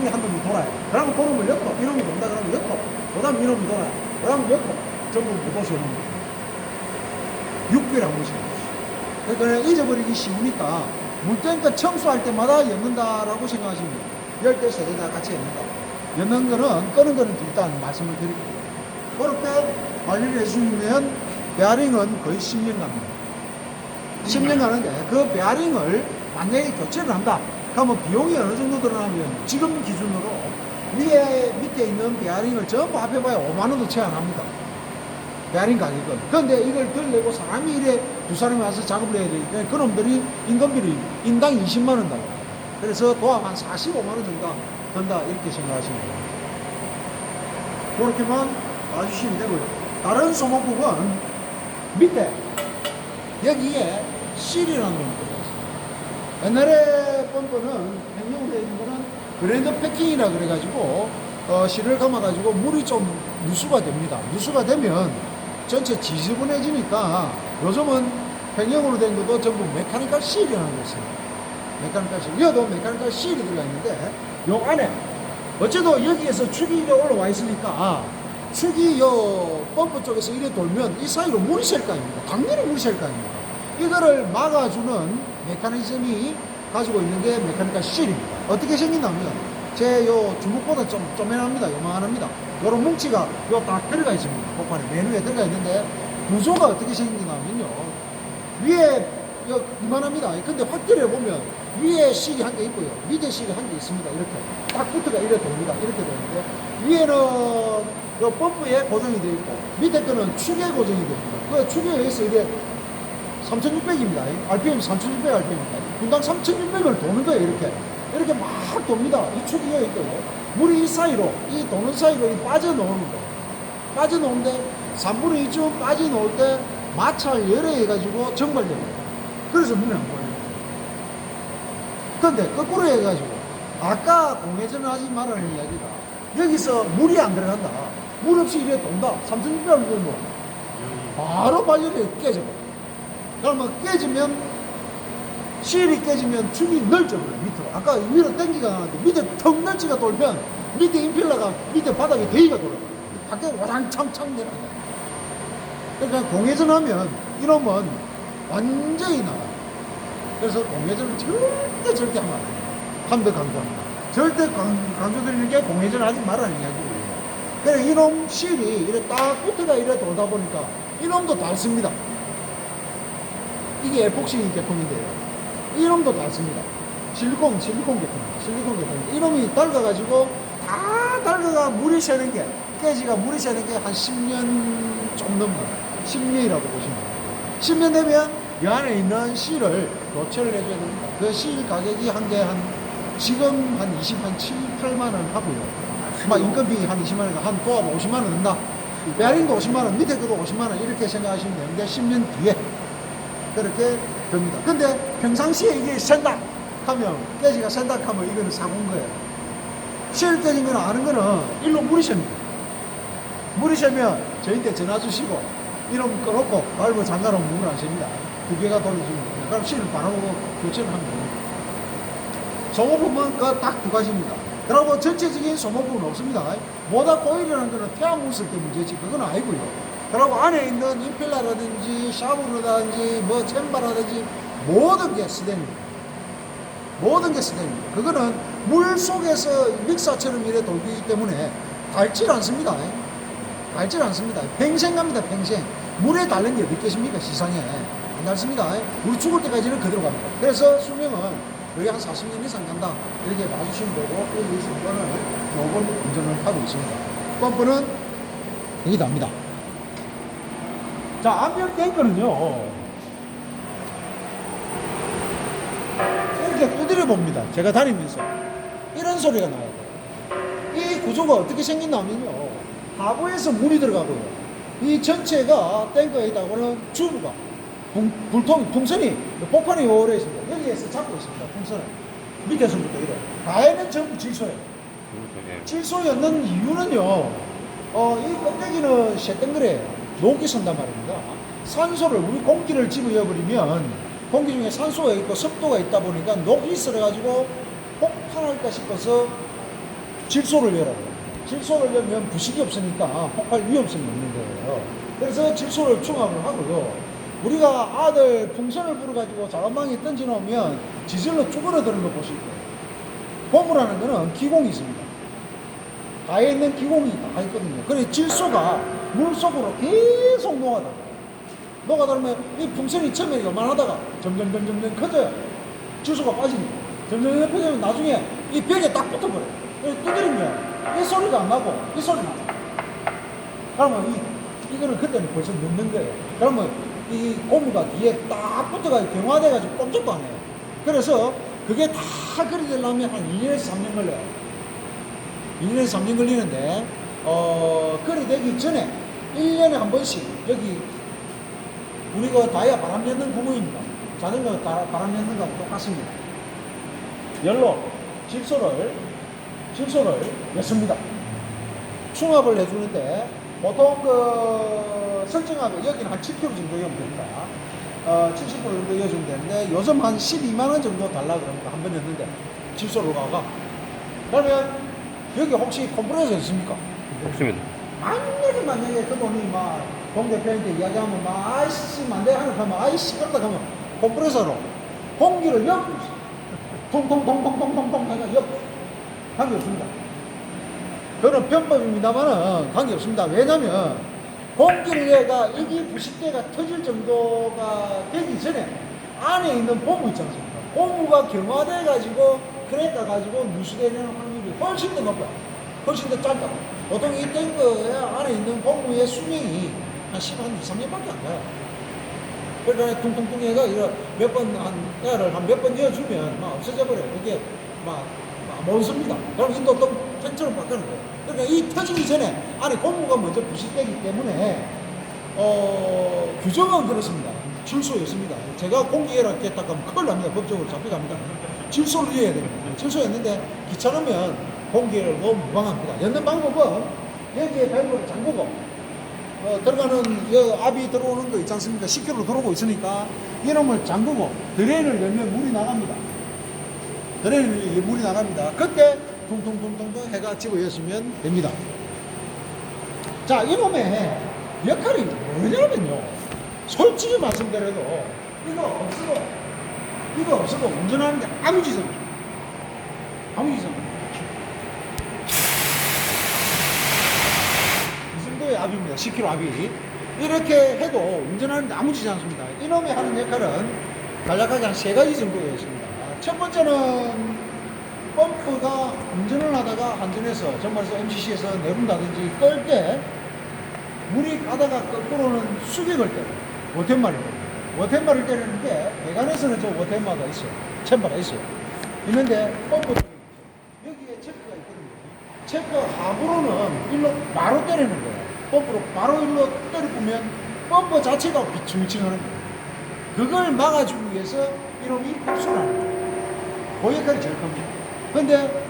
중에 한 놈이 돌아요. 그러면 그놈을 넣고 이놈이 돈다 그러면 넣고 그 다음 이놈이 돌아요. 그 다음 넣고 전부 못오시는 거예요. 6개월 한 번씩. 그러니까 잊어버리기 쉬우니까 물때니까 청소할 때마다 엮는다라고 생각하시면 돼요. 열 때 세대다 같이 엮는다. 엮는 거는 끄는 거는 일단 말씀을 드릴게요. 그렇게 관리를 해주면 베어링은 거의 10년 갑니다. 10년 가는데 그 베어링을 만약에 교체를 한다. 그러면 비용이 어느 정도 들어가면 지금 기준으로 밑에 있는 베어링을 전부 합해봐야 5만원도 채 안 합니다. 베어링 가격은. 그런데 이걸 덜 내고 사람이 이래 두 사람이 와서 작업을 해야 되니까 그놈들이 인건비를 인당 20만원 달라. 그래서 도합 한 45만원 정도 든다. 이렇게 생각하시면 돼요. 그렇게만 봐주시면 되고요. 다른 소모품은 밑에 여기에 실이라는 걸 들어있어요. 옛날에 펌프는 횡령으로 되어 있는 거는 그랜드 패킹이라 그래가지고 실을 감아가지고 물이 좀 누수가 됩니다. 누수가 되면 전체 지저분해지니까 요즘은 횡령으로 된 것도 전부 메카니컬 실이라는 거 있어요. 메카니컬 실. 여도 메카니컬 실이 들어가 있는데 요 안에 어째도 여기에서 축이 올라와 있으니까 축이 요 펌프 쪽에서 이래 돌면 이 사이로 물이 셀 거 아닙니까? 당연히 물이 셀 거 아닙니까? 이거를 막아주는 메커니즘이 가지고 있는 게 메카니컬 실입니다. 어떻게 생긴다면 제 요 주먹보다 좀 쪼매납니다. 요만합니다. 요런 뭉치가 요 딱 들어가 있습니다. 복판에 메뉴에 들어가 있는데 구조가 어떻게 생기냐면요. 위에 요 이만합니다. 근데 확대를 해보면 위에 실이 한 개 있고요. 밑에 실이 한 개 있습니다. 이렇게 딱 붙어가 이렇게 돕니다. 이렇게 도는데 위에는 요 펌프에 고정이 되어 있고 밑에 거는 축에 고정이 됩니다. 그 축에 의해서 이게 3600입니다. RPM 3600 RPM입니다. 분당 3600을 도는 거예요. 이렇게 막 돕니다. 이 축이 여기 있고요. 물이 이 사이로, 이 도는 사이로 빠져나오는 거. 빠져나오는데 3분의 2쯤 빠져나올 때 마찰 열애해가지고 증발됩니다. 그래서 물이 안 보여요. 그런데 거꾸로 해가지고 아까 공회전을 하지 말라는 이야기가 여기서 물이 안 들어간다. 물 없이 이래 돈다. 3600을 돌면 바로 발열이 깨져버려. 그러면 깨지면 실이 깨지면 축이 넓져버려요. 밑으로. 아까 위로 땡기가 나는데 밑에 턱 넓지가 돌면 밑에 임필러가 밑에 바닥에 대기가 돌아요. 밖에 와장창창 내려가요. 그러니까 공회전하면 이놈은 완전히 나가요. 그래서 공회전을 절대 하면 안 돼요. 한번 강조합니다. 절대 강조드리는 게 공회전을 하지 말라는 이야기예요. 그래서 이놈 실이 이래 딱 붙어가 이래 돌다 보니까 이놈도 닳습니다. 이게 에폭시 계통인데요. 이놈도 닳습니다. 실리콘 계통입니다. 실리콘 계통인데 이놈이 닳아가지고 다 닳아가 물이 새는 게 깨지가 물이 새는 게 한 10년 좀 넘어요. 10년이라고 보시면 돼요. 10년 되면 이 안에 있는 실을 교체를 해줘야 됩니다. 그 실 가격이 한 개 지금 한 7, 8만원 하고요. 막 인건비 한 20만원, 한 도합 50만원 든다. 베어링도 50만원, 밑에 것도 50만원 이렇게 생각하시면 되는데 10년 뒤에 그렇게 됩니다. 근데 평상시에 이게 샌다 하면, 깨지가 샌다 하면 이거는 사고인 거예요. 실 깨진 거는 아는 거는 일로 물이 셉니다. 물이 새면 저희한테 전화 주시고 이놈 꺼놓고 밟고 잠가놓으면 물을 안 셉니다. 두 개가 돌려주면 돼요. 그럼 실을 바로 교체를 하면 됩니다. 소모품은 그 딱 두 가지입니다. 그리고 전체적인 소모품은 없습니다. 모다 코일이라는 거는 태양물 쓸 때 문제지 그건 아니고요. 그리고 안에 있는 임펠러라든지 샤브르라든지 뭐 챔버라든지 모든 게 스댄입니다. 모든 게 스댄입니다. 그거는 물 속에서 믹서처럼 이래 돌기 때문에 닳질 않습니다. 닳질 않습니다. 평생 갑니다. 평생. 물에 닳는 게 몇 개십니까 시상에. 안 닳습니다. 우리 죽을 때까지는 그대로 갑니다. 그래서 수명은 거의 한 40년 이상 간다. 이렇게 봐주시면 되고 여기 순간을 조금 운전을 하고 있습니다. 펌프는 여기 답니다. 자, 암비언 탱크는요 이렇게 두드려 봅니다. 제가 다니면서 이런 소리가 나요. 이 구조가 어떻게 생긴다면요, 하부에서 물이 들어가고요, 이 전체가 탱크에 있다고는 튜브가 풍선이 복판에 오래 있습니다. 여기에서 잡고 있습니다. 풍선을 밑에서부터 이래 가에는 전부 질소예요. 질소였는 이유는요, 이 껍데기는 쇠덩그레예요. 녹이 선단 말입니다. 산소를, 우리 공기를 집어여버리면 공기 중에 산소가 있고 습도가 있다 보니까 녹이 있어가지고 폭발할까 싶어서 질소를 열어요. 질소를 열면 부식이 없으니까 폭발 위험성이 없는 거예요. 그래서 질소를 충합을 하고요. 우리가 아들 풍선을 불어가지고 자간방에 던져놓으면 지질로 쭈그러드는 거 보실 거예요. 고무라는 거는 기공이 있습니다. 가에 있는 기공이 다 있거든요. 그래서 질소가 물 속으로 계속 녹아들면 이 풍선이 처음에 요만하다가 점점 커져요. 질소가 빠지니까. 점점 커지면 나중에 이 벽에 딱 붙어버려요. 두드리면 이 소리가 안 나고 이 소리 나요. 그러면 이거는 그때는 벌써 늦는 거예요. 그러면 이 고무가 뒤에 딱 붙어가지고 경화돼가지고 꼼짝도 안 해요. 그래서 그게 다 그리 되려면 한 2년에서 3년 걸려요. 2년에서 3년 걸리는데, 그리 되기 전에 1년에 한 번씩 여기 우리가 다이아 바람 넣는 구멍입니다. 자전거 바람 넣는 거하고 똑같습니다. 열로 질소를 넣습니다. 충합을 해주는데 보통 그 설정하고 여기는 한 7kg 정도 넣으면 됩니다. 70% 정도 넣어주면 되는데 요즘 한 12만원 정도 달라 그럽니다. 한 번 넣는데 질소를 가가. 그러면 여기 혹시 컴프레서 있습니까? 없습니다. 만약에 그분이 막 동대표한테 이야기하면 막 아이씨 만대 하는 거 하면 아이씨 그러다 가면 컴프레서로 공기를 엮고 있어. 통통통통통통통 해가 엮고 관계없습니다. 그건 편법입니다만은 관계없습니다. 왜냐면 공기를 얘가 이게 부식대가 터질 정도가 되기 전에 안에 있는 고무 있지 않습니까? 고무가 경화돼 가지고 크랙가 가지고 누수되는 확률이 훨씬 더 높아요. 훨씬 더 짧다. 보통 이 탱크에 안에 있는 고무의 수명이 한 2, 3년밖에 안 가요. 그러니까 퉁퉁퉁 얘가 몇 번, 야를 한 몇 번 이어주면 막 없어져 버려요. 그게 못 씁니다. 그럼 인도동 탱처럼 바꾸는 거예요. 그러니까 이 터지기 전에 안에 고무가 먼저 부식되기 때문에, 규정은 그렇습니다. 질소였습니다. 제가 공기에라 깼다 하면 큰일 납니다. 법적으로 잡혀갑니다. 질소를 넣어야 됩니다. 질소였는데 귀찮으면 공기를 너무 무방합니다. 엮는 방법은 여기에 밸브를 잠그고 들어가는 압이 들어오는 거 있지 않습니까? 10km 들어오고 있으니까 이놈을 잠그고 드레인을 열면 물이 나갑니다. 드레인을 열면 물이 나갑니다. 그때 퉁퉁퉁퉁 해가 집어였으면 됩니다. 자, 이놈의 역할이 뭐냐면요. 솔직히 말씀드려도 이거 없어도 운전하는데 아무 지장 없어요. 아무 지장 없어요. 이 정도의 압입니다. 10kg 압이. 이렇게 해도 운전하는데 아무 지장 없습니다. 이놈이 하는 역할은 간략하게 한 3가지 정도가 있습니다. 첫 번째는 펌프가 운전을 하다가 한전에서 정말서 MCC에서 내린다든지 끌 때 물이 가다가 거꾸로는 수격을 때려요. 워텐마를 때려요. 워텐마를 때리는데 배관에서는 저 워텐마가 있어요. 챔버가 있어요. 있는데 펌프 여기에 체크가 있거든요. 체크 하부로는 일로 바로 때리는 거예요. 펌프로 바로 일로 때려보면 펌프 자체가 비충칭하는 거예요. 그걸 막아주기 위해서 이놈이 흡수를 하는 거예요. 그 역할이 제일 큽니다. 근데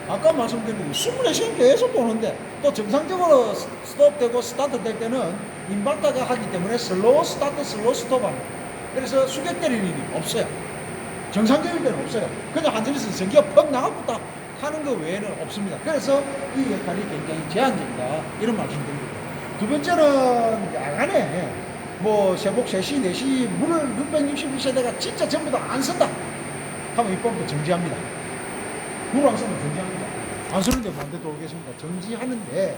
아까 말씀드린 대로 24시간 계속 도는데 또 정상적으로 스톱되고 스타트 될 때는 인발타가 하기 때문에 슬로우 스타트 슬로우 스톱하는 거예요. 그래서 수격 때리는 일이 없어요. 정상적일 때는 없어요. 그냥 한전에서 전기가 퍽 나가붙다 하는 거 외에는 없습니다. 그래서 이 역할이 굉장히 제한적이다 이런 말씀드립니다. 두 번째는 야간에 뭐 새벽 3시 4시 물을 661세대가 진짜 전부 다 안 쓴다 하면 이 펌프 정지합니다. 물을 안 쓰면 정지합니다. 안 쓰는데 반대 돌겠습니다. 정지하는데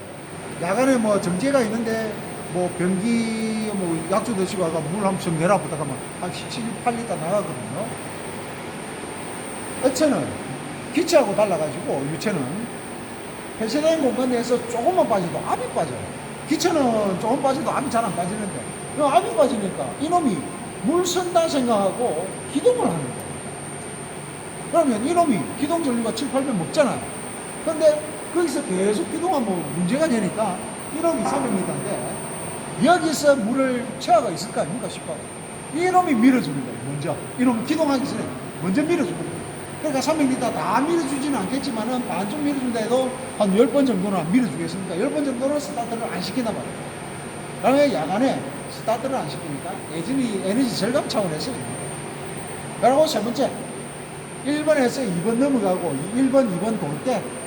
야간에 뭐 정지가 있는데 뭐 변기 뭐 약주 드시고 아까 물 한 번 내라 보다 가면 한 7, 8리터 나가거든요. 액체는 기체하고 달라가지고 유체는 폐쇄된 공간 내에서 조금만 빠져도 압이 빠져요. 기체는 조금 빠져도 압이 잘 안 빠지는데 압이 빠지니까 이놈이 물 쓴다 생각하고 기동을 하는 거예요. 그러면 이놈이 기동 전류가 7, 8배 먹잖아요. 근데 거기서 계속 기동하면 문제가 되니까 이놈이 300m인데 여기서 물을 채화가 있을 거 아닙니까 싶어요. 이놈이 밀어줍니다. 먼저 이놈 기동하기 전에 먼저 밀어줍니다. 그러니까 300m 다 밀어주지는 않겠지만은 반쯤 밀어준다 해도 한 10번 정도는 밀어주겠습니까? 10번 정도는 스타트를 안 시키나 봐요. 그러면 야간에 스타트를 안 시키니까 예전이 에너지 절감 차원에서 그리고 세 번째 1번에서 2번 넘어가고 1번, 2번 돌 때